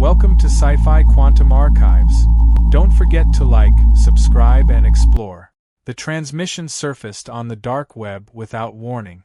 Welcome to Sci-Fi Quantum Archives. Don't forget to like, subscribe, and explore. The transmission surfaced on the dark web without warning.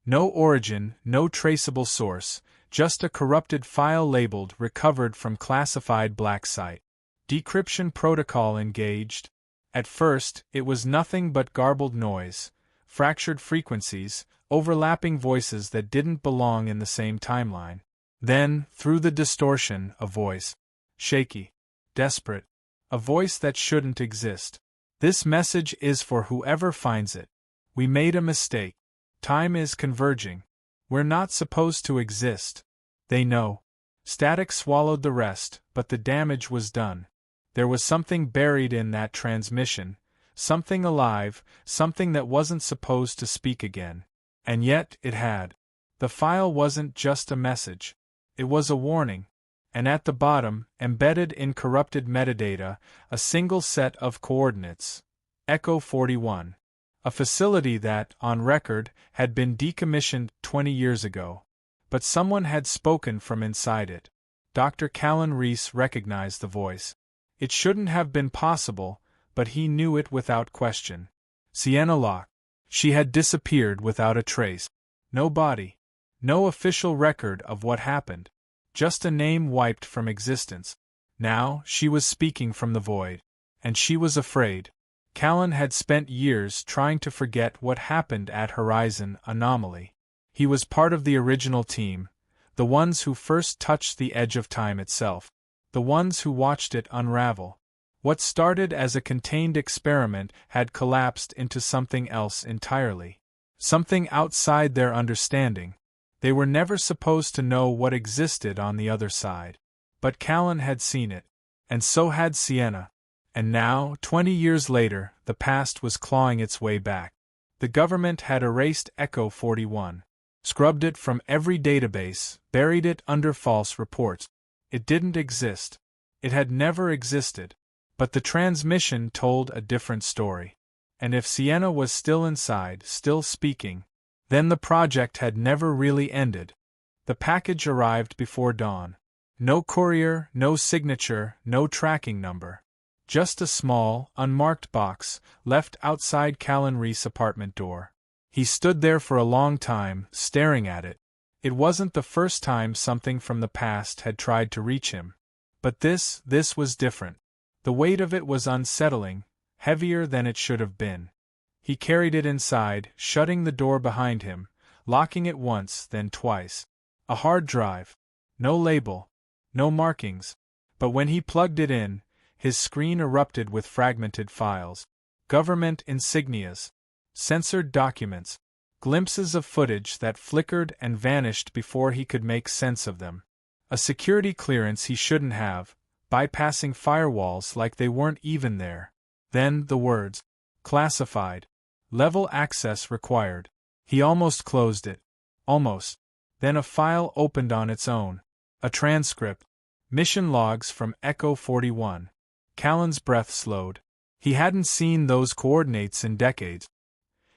No origin, no traceable source, just a corrupted file labeled recovered from classified black site. Decryption protocol engaged. At first, it was nothing but garbled noise, fractured frequencies, overlapping voices that didn't belong in the same timeline. Then, through the distortion, a voice. Shaky. Desperate. A voice that shouldn't exist. This message is for whoever finds it. We made a mistake. Time is converging. We're not supposed to exist. They know. Static swallowed the rest, but the damage was done. There was something buried in that transmission, something alive, something that wasn't supposed to speak again. And yet, it had. The file wasn't just a message. It was a warning. And at the bottom, embedded in corrupted metadata, a single set of coordinates. Echo 41. A facility that, on record, had been decommissioned 20 years ago. But someone had spoken from inside it. Dr. Callan Reese recognized the voice. It shouldn't have been possible, but he knew it without question. Sienna Locke. She had disappeared without a trace. No body. No official record of what happened. Just a name wiped from existence. Now, she was speaking from the void. And she was afraid. Callan had spent years trying to forget what happened at Horizon Anomaly. He was part of the original team, the ones who first touched the edge of time itself, the ones who watched it unravel. What started as a contained experiment had collapsed into something else entirely. Something outside their understanding. They were never supposed to know what existed on the other side. But Callan had seen it. And so had Sienna. And now, 20 years later, the past was clawing its way back. The government had erased Echo 41. Scrubbed it from every database, buried it under false reports. It didn't exist. It had never existed. But the transmission told a different story. And if Sienna was still inside, still speaking, then the project had never really ended. The package arrived before dawn. No courier, no signature, no tracking number. Just a small, unmarked box, left outside Callan Reese's apartment door. He stood there for a long time, staring at it. It wasn't the first time something from the past had tried to reach him. But this was different. The weight of it was unsettling, heavier than it should have been. He carried it inside, shutting the door behind him, locking it once, then twice. A hard drive. No label. No markings. But when he plugged it in, his screen erupted with fragmented files. Government insignias. Censored documents. Glimpses of footage that flickered and vanished before he could make sense of them. A security clearance he shouldn't have, bypassing firewalls like they weren't even there. Then the words. Classified. Level access required. He almost closed it. Almost. Then a file opened on its own. A transcript. Mission logs from Echo 41. Callan's breath slowed. He hadn't seen those coordinates in decades.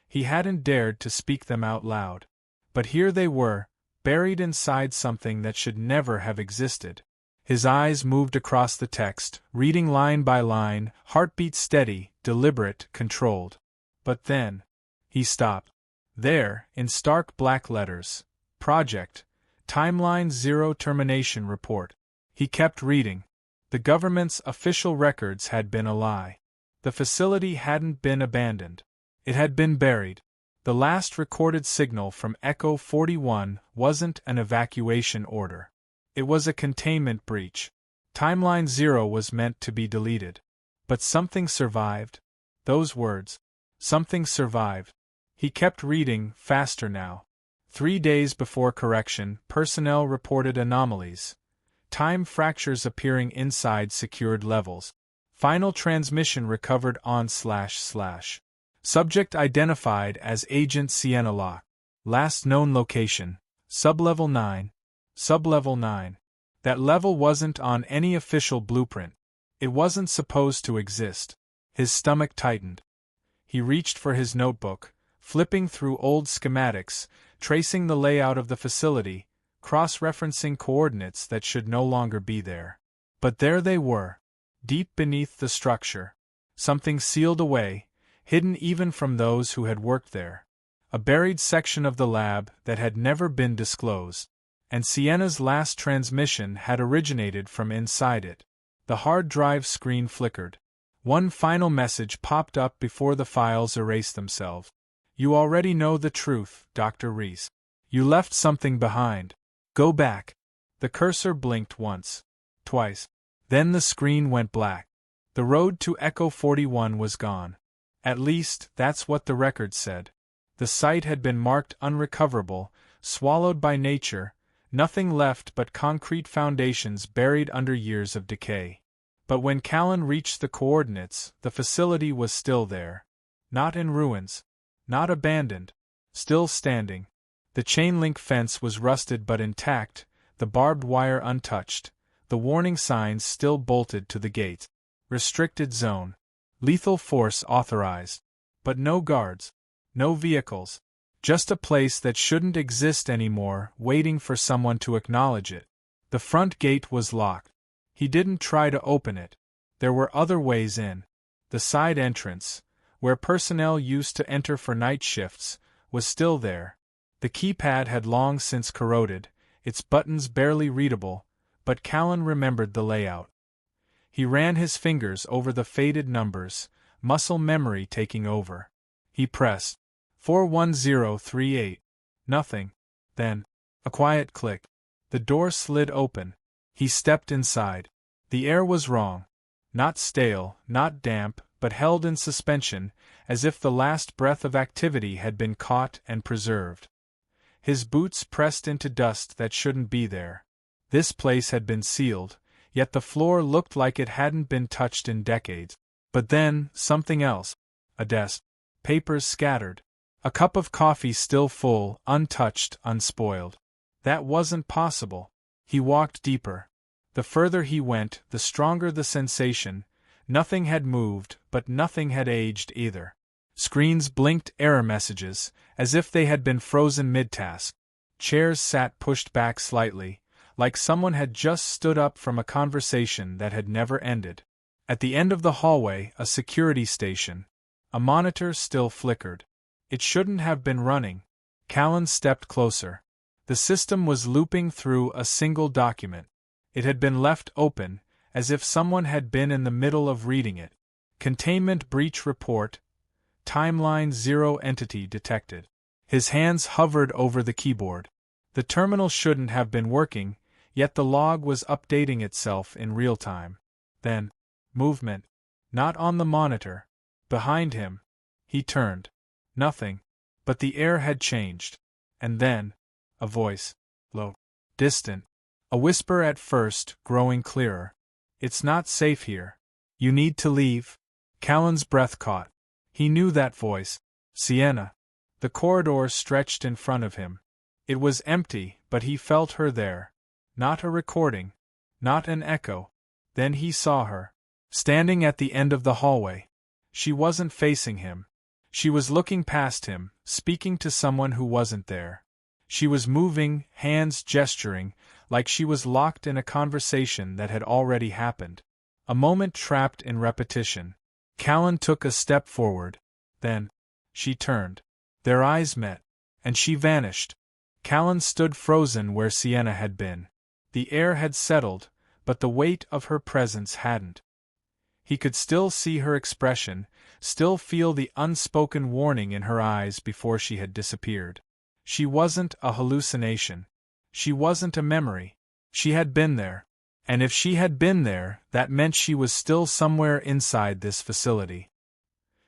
He hadn't dared to speak them out loud. But here they were, buried inside something that should never have existed. His eyes moved across the text, reading line by line, heartbeat steady, deliberate, controlled. But then, he stopped. There, in stark black letters, Project, Timeline 0 Termination Report. He kept reading. The government's official records had been a lie. The facility hadn't been abandoned. It had been buried. The last recorded signal from Echo 41 wasn't an evacuation order. It was a containment breach. Timeline 0 was meant to be deleted. But something survived. Those words. Something survived. He kept reading, faster now. 3 days before correction, personnel reported anomalies. Time fractures appearing inside secured levels. Final transmission recovered on // Subject identified as Agent Sienna Locke. Last known location, Sublevel 9. Sublevel 9. That level wasn't on any official blueprint. It wasn't supposed to exist. His stomach tightened. He reached for his notebook, flipping through old schematics, tracing the layout of the facility, cross-referencing coordinates that should no longer be there. But there they were, deep beneath the structure. Something sealed away, hidden even from those who had worked there. A buried section of the lab that had never been disclosed. And Sienna's last transmission had originated from inside it. The hard drive screen flickered. One final message popped up before the files erased themselves. You already know the truth, Dr. Reese. You left something behind. Go back. The cursor blinked once. Twice. Then the screen went black. The road to Echo 41 was gone. At least, that's what the record said. The site had been marked unrecoverable, swallowed by nature, nothing left but concrete foundations buried under years of decay. But when Callan reached the coordinates, the facility was still there. Not in ruins. Not abandoned. Still standing. The chain-link fence was rusted but intact, the barbed wire untouched, the warning signs still bolted to the gate. Restricted zone. Lethal force authorized. But no guards. No vehicles. Just a place that shouldn't exist anymore, waiting for someone to acknowledge it. The front gate was locked. He didn't try to open it. There were other ways in. The side entrance, where personnel used to enter for night shifts, was still there. The keypad had long since corroded, its buttons barely readable, but Callan remembered the layout. He ran his fingers over the faded numbers, muscle memory taking over. He pressed 41038. Nothing. Then, a quiet click. The door slid open. He stepped inside. The air was wrong. Not stale, not damp, but held in suspension, as if the last breath of activity had been caught and preserved. His boots pressed into dust that shouldn't be there. This place had been sealed, yet the floor looked like it hadn't been touched in decades. But then, something else. A desk. Papers scattered. A cup of coffee still full, untouched, unspoiled. That wasn't possible. He walked deeper. The further he went, the stronger the sensation. Nothing had moved, but nothing had aged either. Screens blinked error messages, as if they had been frozen mid-task. Chairs sat pushed back slightly, like someone had just stood up from a conversation that had never ended. At the end of the hallway, a security station. A monitor still flickered. It shouldn't have been running. Callan stepped closer. The system was looping through a single document. It had been left open, as if someone had been in the middle of reading it. Containment breach report. Timeline 0 entity detected. His hands hovered over the keyboard. The terminal shouldn't have been working, yet the log was updating itself in real time. Then, movement. Not on the monitor. Behind him. He turned. Nothing. But the air had changed. And then, a voice. Low. Distant. A whisper at first, growing clearer. It's not safe here. You need to leave. Callan's breath caught. He knew that voice. Sienna. The corridor stretched in front of him. It was empty, but he felt her there. Not a recording. Not an echo. Then he saw her. Standing at the end of the hallway. She wasn't facing him. She was looking past him, speaking to someone who wasn't there. She was moving, hands gesturing, like she was locked in a conversation that had already happened. A moment trapped in repetition. Callan took a step forward. Then, she turned. Their eyes met. And she vanished. Callan stood frozen where Sienna had been. The air had settled, but the weight of her presence hadn't. He could still see her expression, still feel the unspoken warning in her eyes before she had disappeared. She wasn't a hallucination. She wasn't a memory. She had been there. And if she had been there, that meant she was still somewhere inside this facility.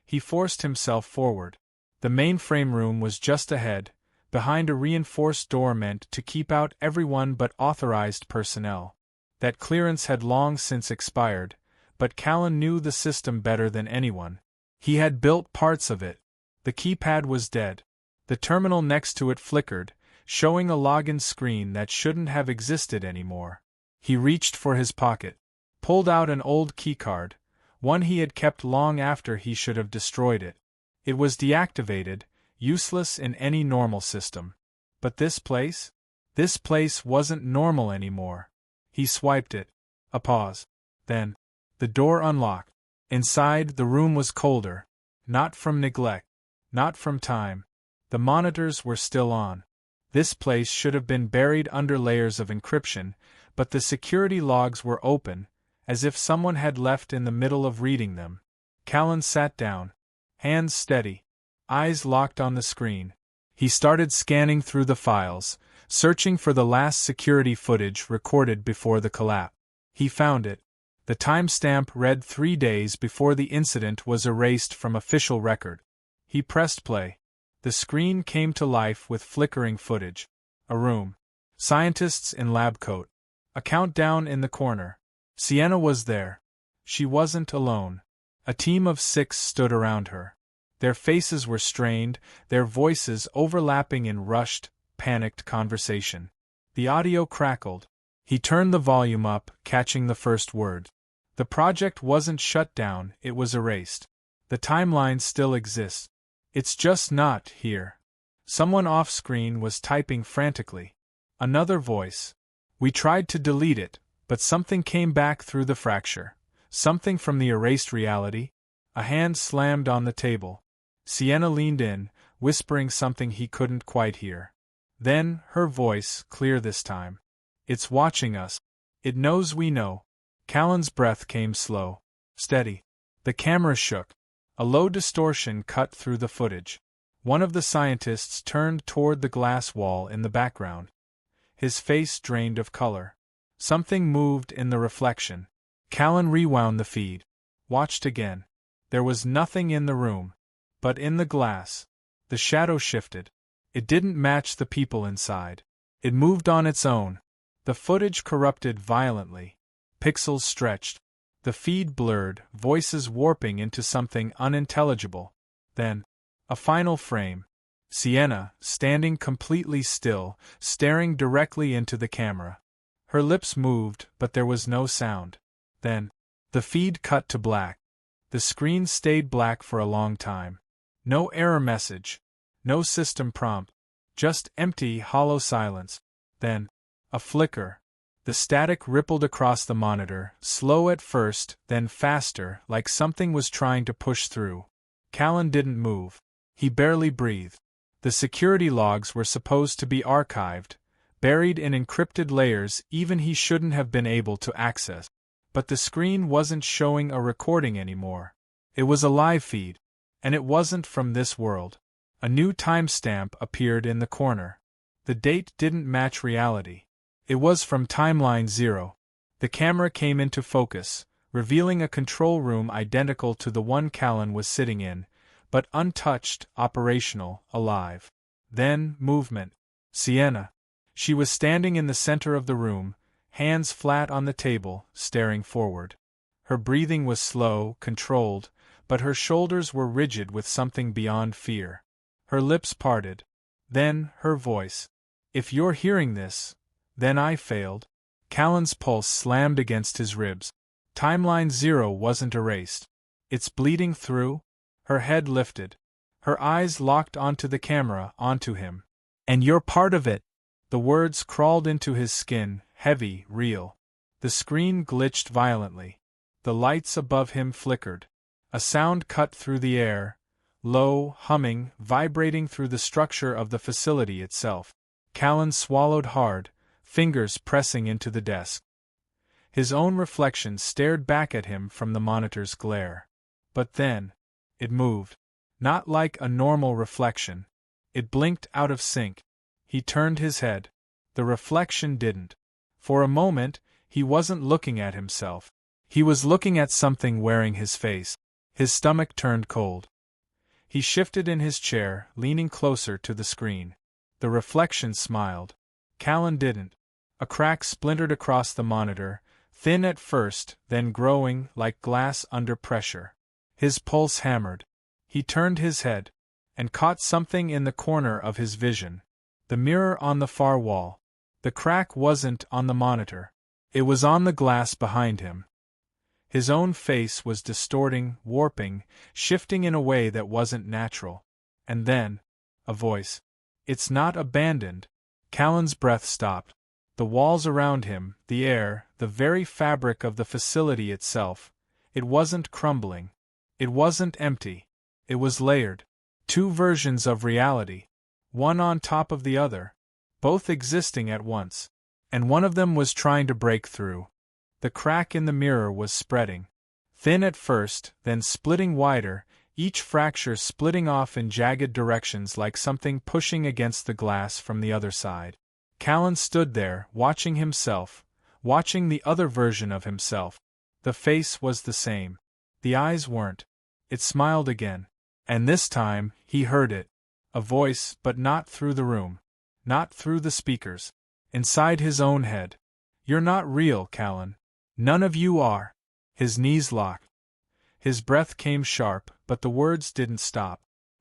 He forced himself forward. The mainframe room was just ahead, behind a reinforced door meant to keep out everyone but authorized personnel. That clearance had long since expired, but Callan knew the system better than anyone. He had built parts of it. The keypad was dead. The terminal next to it flickered, showing a login screen that shouldn't have existed anymore. He reached for his pocket, pulled out an old keycard, one he had kept long after he should have destroyed it. It was deactivated, useless in any normal system. But this place? This place wasn't normal anymore. He swiped it. A pause. Then, the door unlocked. Inside, the room was colder. Not from neglect. Not from time. The monitors were still on. This place should have been buried under layers of encryption, but the security logs were open, as if someone had left in the middle of reading them. Callan sat down, hands steady, eyes locked on the screen. He started scanning through the files, searching for the last security footage recorded before the collapse. He found it. The timestamp read 3 days before the incident was erased from official record. He pressed play. The screen came to life with flickering footage. A room. Scientists in lab coat. A countdown in the corner. Sienna was there. She wasn't alone. A team of 6 stood around her. Their faces were strained, their voices overlapping in rushed, panicked conversation. The audio crackled. He turned the volume up, catching the first word. The project wasn't shut down, it was erased. The timeline still exists. It's just not here. Someone off-screen was typing frantically. Another voice. We tried to delete it, but something came back through the fracture. Something from the erased reality. A hand slammed on the table. Sienna leaned in, whispering something he couldn't quite hear. Then, her voice, clear this time. It's watching us. It knows we know. Callan's breath came slow, steady. The camera shook. A low distortion cut through the footage. One of the scientists turned toward the glass wall in the background. His face drained of color. Something moved in the reflection. Callan rewound the feed. Watched again. There was nothing in the room. But in the glass. The shadow shifted. It didn't match the people inside. It moved on its own. The footage corrupted violently. Pixels stretched. The feed blurred, voices warping into something unintelligible. Then, a final frame. Sienna, standing completely still, staring directly into the camera. Her lips moved, but there was no sound. Then, the feed cut to black. The screen stayed black for a long time. No error message. No system prompt. Just empty, hollow silence. Then, a flicker. The static rippled across the monitor, slow at first, then faster, like something was trying to push through. Callan didn't move. He barely breathed. The security logs were supposed to be archived, buried in encrypted layers even he shouldn't have been able to access. But the screen wasn't showing a recording anymore. It was a live feed. And it wasn't from this world. A new timestamp appeared in the corner. The date didn't match reality. It was from timeline 0. The camera came into focus, revealing a control room identical to the one Callan was sitting in, but untouched, operational, alive. Then, movement. Sienna. She was standing in the center of the room, hands flat on the table, staring forward. Her breathing was slow, controlled, but her shoulders were rigid with something beyond fear. Her lips parted. Then, her voice. If you're hearing this, then I failed. Callan's pulse slammed against his ribs. Timeline 0 wasn't erased. It's bleeding through? Her head lifted. Her eyes locked onto the camera, onto him. And you're part of it. The words crawled into his skin, heavy, real. The screen glitched violently. The lights above him flickered. A sound cut through the air, low, humming, vibrating through the structure of the facility itself. Callan swallowed hard, fingers pressing into the desk. His own reflection stared back at him from the monitor's glare. But then, it moved. Not like a normal reflection. It blinked out of sync. He turned his head. The reflection didn't. For a moment, he wasn't looking at himself. He was looking at something wearing his face. His stomach turned cold. He shifted in his chair, leaning closer to the screen. The reflection smiled. Callan didn't. A crack splintered across the monitor, thin at first, then growing, like glass under pressure. His pulse hammered. He turned his head, and caught something in the corner of his vision. The mirror on the far wall. The crack wasn't on the monitor. It was on the glass behind him. His own face was distorting, warping, shifting in a way that wasn't natural. And then, a voice. It's not abandoned. Callan's breath stopped. The walls around him, the air, the very fabric of the facility itself. It wasn't crumbling. It wasn't empty. It was layered. Two versions of reality, one on top of the other, both existing at once. And one of them was trying to break through. The crack in the mirror was spreading. Thin at first, then splitting wider, each fracture splitting off in jagged directions like something pushing against the glass from the other side. Callan stood there, watching himself, watching the other version of himself. The face was the same. The eyes weren't. It smiled again. And this time, he heard it. A voice, but not through the room. Not through the speakers. Inside his own head. "You're not real, Callan. None of you are." His knees locked. His breath came sharp, but the words didn't stop.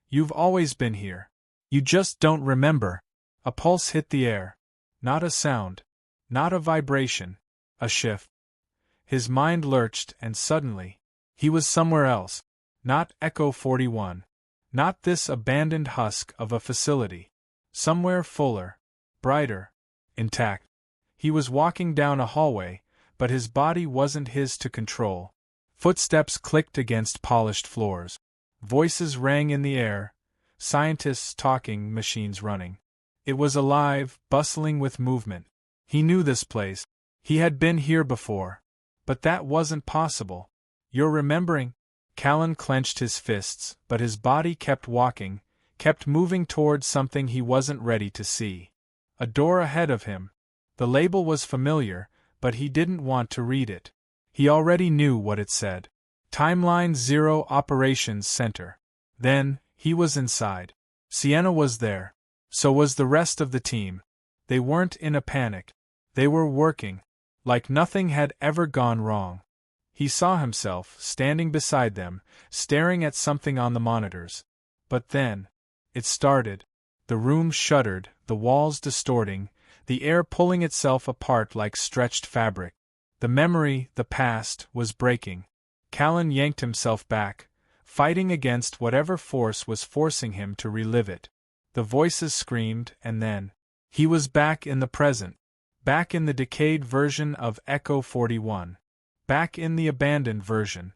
"You've always been here. You just don't remember." A pulse hit the air. Not a sound. Not a vibration. A shift. His mind lurched, and suddenly, he was somewhere else. Not Echo 41. Not this abandoned husk of a facility. Somewhere fuller. Brighter. Intact. He was walking down a hallway, but his body wasn't his to control. Footsteps clicked against polished floors. Voices rang in the air. Scientists talking, machines running. It was alive, bustling with movement. He knew this place. He had been here before. But that wasn't possible. "You're remembering?" Callan clenched his fists, but his body kept walking, kept moving towards something he wasn't ready to see. A door ahead of him. The label was familiar, but he didn't want to read it. He already knew what it said. Timeline 0 Operations Center. Then, he was inside. Sienna was there. So was the rest of the team. They weren't in a panic. They were working. Like nothing had ever gone wrong. He saw himself, standing beside them, staring at something on the monitors. But then, it started. The room shuddered, the walls distorting, the air pulling itself apart like stretched fabric. The memory, the past, was breaking. Callan yanked himself back, fighting against whatever force was forcing him to relive it. The voices screamed, and then, he was back in the present. Back in the decayed version of Echo 41. Back in the abandoned version.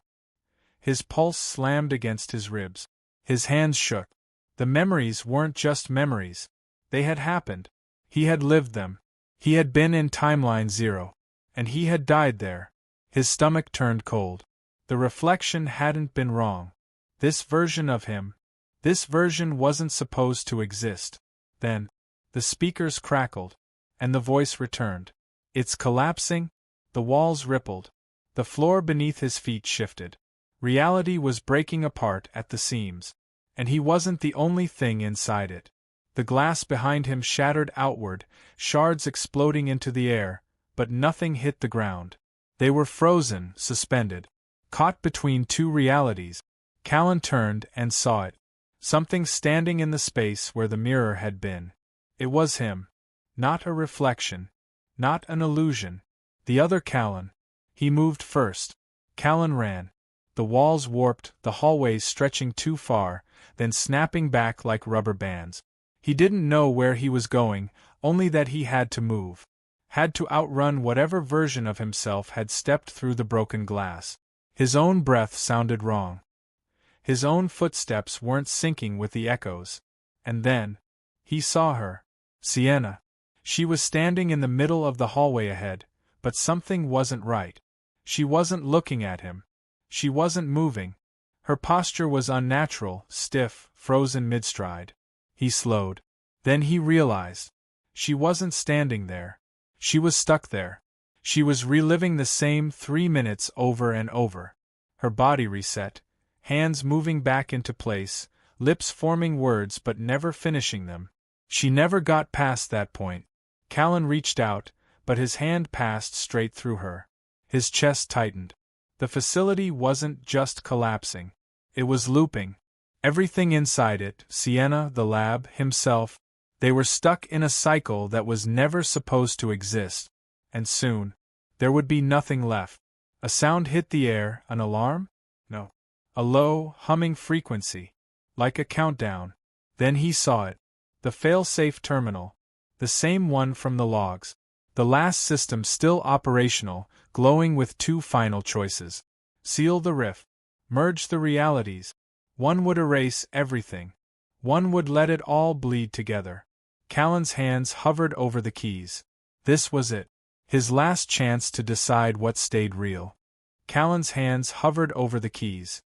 His pulse slammed against his ribs. His hands shook. The memories weren't just memories. They had happened. He had lived them. He had been in Timeline 0. And he had died there. His stomach turned cold. The reflection hadn't been wrong. This version of him. This version wasn't supposed to exist. Then, the speakers crackled. And the voice returned. "It's collapsing." The walls rippled. The floor beneath his feet shifted. Reality was breaking apart at the seams. And he wasn't the only thing inside it. The glass behind him shattered outward, shards exploding into the air, but nothing hit the ground. They were frozen, suspended. Caught between two realities. Callan turned and saw it. Something standing in the space where the mirror had been. It was him. Not a reflection. Not an illusion. The other Callan. He moved first. Callan ran. The walls warped, the hallways stretching too far, then snapping back like rubber bands. He didn't know where he was going, only that he had to move. Had to outrun whatever version of himself had stepped through the broken glass. His own breath sounded wrong. His own footsteps weren't syncing with the echoes. And then, he saw her. Sienna. She was standing in the middle of the hallway ahead, but something wasn't right. She wasn't looking at him. She wasn't moving. Her posture was unnatural, stiff, frozen mid-stride. He slowed. Then he realized. She wasn't standing there. She was stuck there. She was reliving the same 3 minutes over and over. Her body reset, hands moving back into place, lips forming words but never finishing them. She never got past that point. Callan reached out, but his hand passed straight through her. His chest tightened. The facility wasn't just collapsing. It was looping. Everything inside it, Sienna, the lab, himself, they were stuck in a cycle that was never supposed to exist. And soon, there would be nothing left. A sound hit the air, an alarm? No. A low, humming frequency. Like a countdown. Then he saw it. The fail-safe terminal. The same one from the logs. The last system still operational, glowing with two final choices. Seal the rift. Merge the realities. One would erase everything. One would let it all bleed together. Callan's hands hovered over the keys. This was it. His last chance to decide what stayed real. Callan's hands hovered over the keys.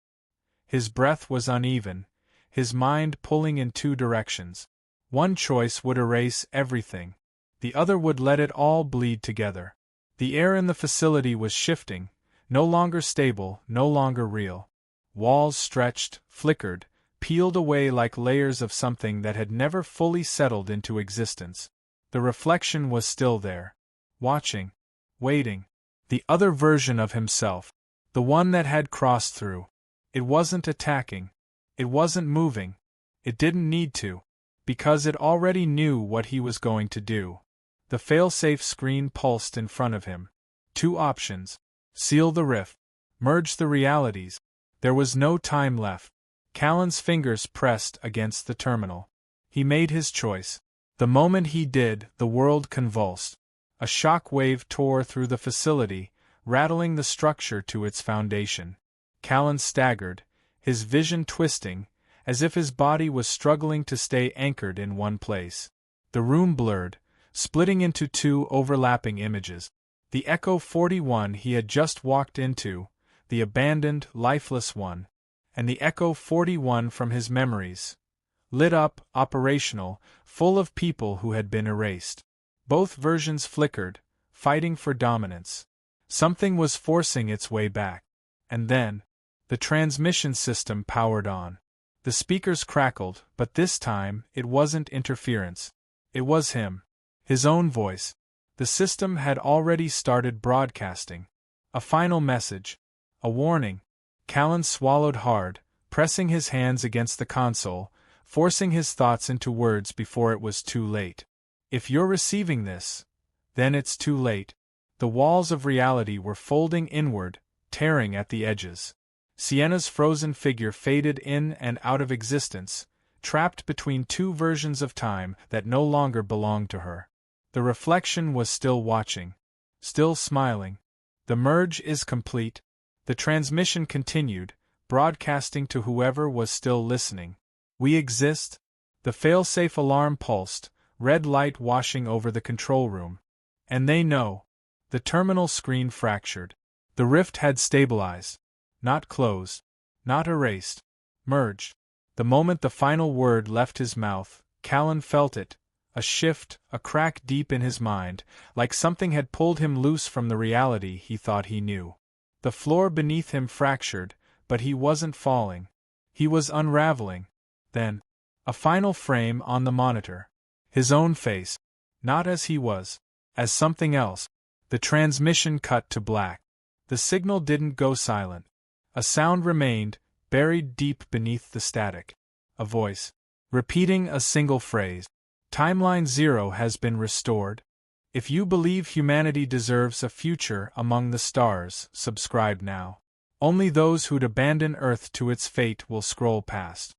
His breath was uneven, his mind pulling in two directions. One choice would erase everything. The other would let it all bleed together. The air in the facility was shifting, no longer stable, no longer real. Walls stretched, flickered, peeled away like layers of something that had never fully settled into existence. The reflection was still there, watching, waiting. The other version of himself, the one that had crossed through. It wasn't attacking. It wasn't moving. It didn't need to, because it already knew what he was going to do. The failsafe screen pulsed in front of him. Two options. Seal the rift. Merge the realities. There was no time left. Callan's fingers pressed against the terminal. He made his choice. The moment he did, the world convulsed. A shock wave tore through the facility, rattling the structure to its foundation. Callan staggered, his vision twisting, as if his body was struggling to stay anchored in one place. The room blurred, splitting into two overlapping images. The Echo 41 he had just walked into, the abandoned, lifeless one, and the Echo 41 from his memories. Lit up, operational, full of people who had been erased. Both versions flickered, fighting for dominance. Something was forcing its way back. And then, the transmission system powered on. The speakers crackled, but this time, it wasn't interference. It was him. His own voice. The system had already started broadcasting. A final message. A warning. Callan swallowed hard, pressing his hands against the console, forcing his thoughts into words before it was too late. If you're receiving this, then it's too late. The walls of reality were folding inward, tearing at the edges. Sienna's frozen figure faded in and out of existence, trapped between two versions of time that no longer belonged to her. The reflection was still watching, still smiling. The merge is complete. The transmission continued, broadcasting to whoever was still listening. We exist. The failsafe alarm pulsed, red light washing over the control room. And they know. The terminal screen fractured. The rift had stabilized. Not closed. Not erased. Merged. The moment the final word left his mouth, Callan felt it. A shift, a crack deep in his mind, like something had pulled him loose from the reality he thought he knew. The floor beneath him fractured, but he wasn't falling. He was unraveling. Then, a final frame on the monitor. His own face. Not as he was. As something else. The transmission cut to black. The signal didn't go silent. A sound remained, buried deep beneath the static. A voice. Repeating a single phrase. Timeline 0 has been restored. If you believe humanity deserves a future among the stars, subscribe now. Only those who'd abandon Earth to its fate will scroll past.